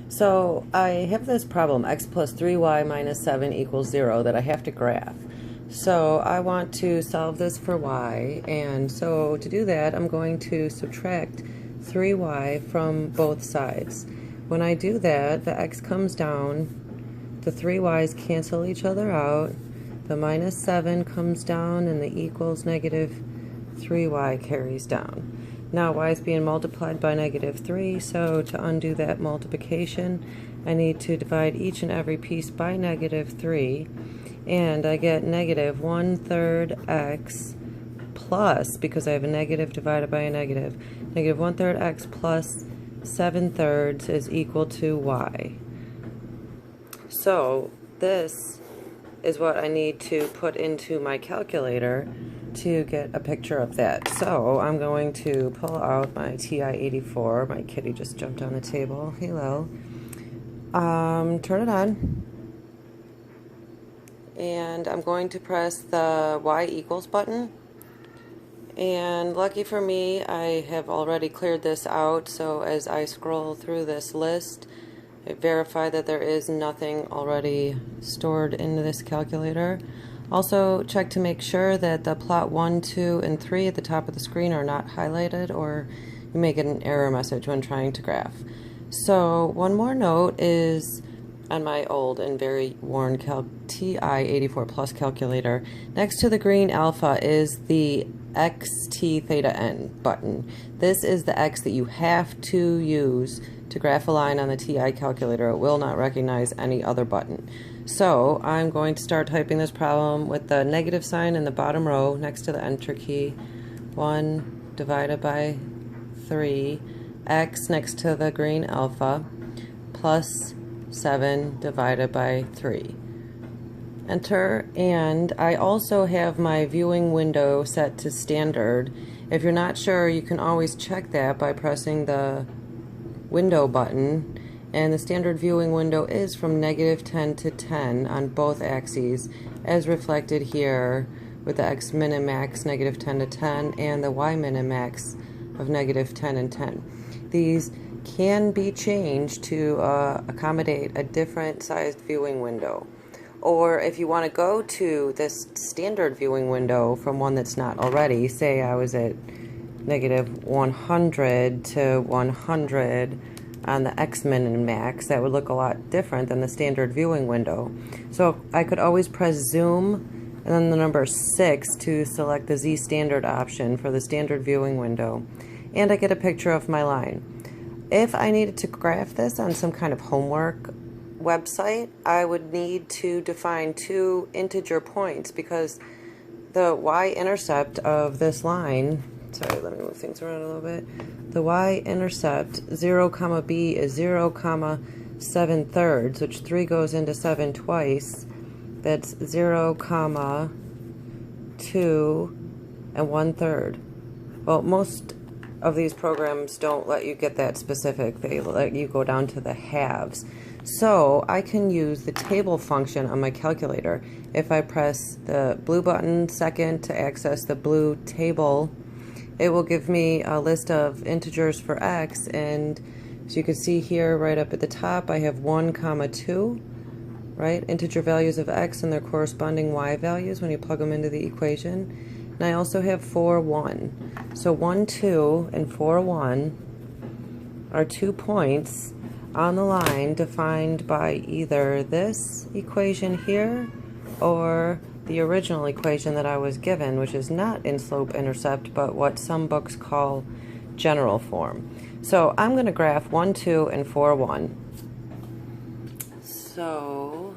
So I have this problem, x plus 3y minus 7 equals 0, that I have to graph. So I want to solve this for y, and so to do that I'm going to subtract 3y from both sides. When I do that, the x comes down, the 3y's cancel each other out, the minus 7 comes down, and the equals negative 3y carries down. Now y is being multiplied by negative 3, so to undo that multiplication, I need to divide each and every piece by negative 3, and I get negative 1/3 x plus, because I have a negative divided by a negative, negative 1/3 x plus 7/3 is equal to y. So this is what I need to put into my calculator to get a picture of that. So I'm going to pull out my TI-84. My kitty just jumped on the table. Hello. Turn it on. And I'm going to press the y equals button. And lucky for me, I have already cleared this out. So as I scroll through this list, I verify that there is nothing already stored in this calculator. Also, check to make sure that the plot 1, 2, and 3 at the top of the screen are not highlighted, or you may get an error message when trying to graph. So, one more note is on my old and very worn TI-84 Plus calculator, next to the green alpha is the XT theta n button. This is the X that you have to use to graph a line on the TI calculator. It will not recognize any other button. So I'm going to start typing this problem with the negative sign in the bottom row next to the enter key. 1 divided by 3, x next to the green alpha, plus 7 divided by 3. Enter, and I also have my viewing window set to standard. If you're not sure, you can always check that by pressing the window button, and the standard viewing window is from negative 10 to 10 on both axes, as reflected here with the x min and max negative 10 to 10 and the y min and max of negative 10 and 10. These can be changed to accommodate a different sized viewing window. Or if you want to go to this standard viewing window from one that's not already, say I was at negative 100 to 100 on the X min and max, that would look a lot different than the standard viewing window. So I could always press zoom and then the number 6 to select the Z standard option for the standard viewing window, and I get a picture of my line. If I needed to graph this on some kind of homework website, I would need to define 2 integer points, because the y-intercept of this line, sorry, let me move things around a little bit. The y-intercept 0, b is 0, 7/3, which 3 goes into 7 twice. That's 0, 2, and 1/3. Well, most of these programs don't let you get that specific. They let you go down to the halves. So I can use the table function on my calculator. If I press the blue button second to access the blue table, it will give me a list of integers for x, and as you can see here right up at the top, I have 1, 2, right? Integer values of x and their corresponding y values when you plug them into the equation. And I also have 4, 1. So 1, 2, and 4, 1 are 2 points on the line defined by either this equation here or the original equation that I was given, which is not in slope-intercept, but what some books call general form. So I'm going to graph 1, 2, and 4, 1. So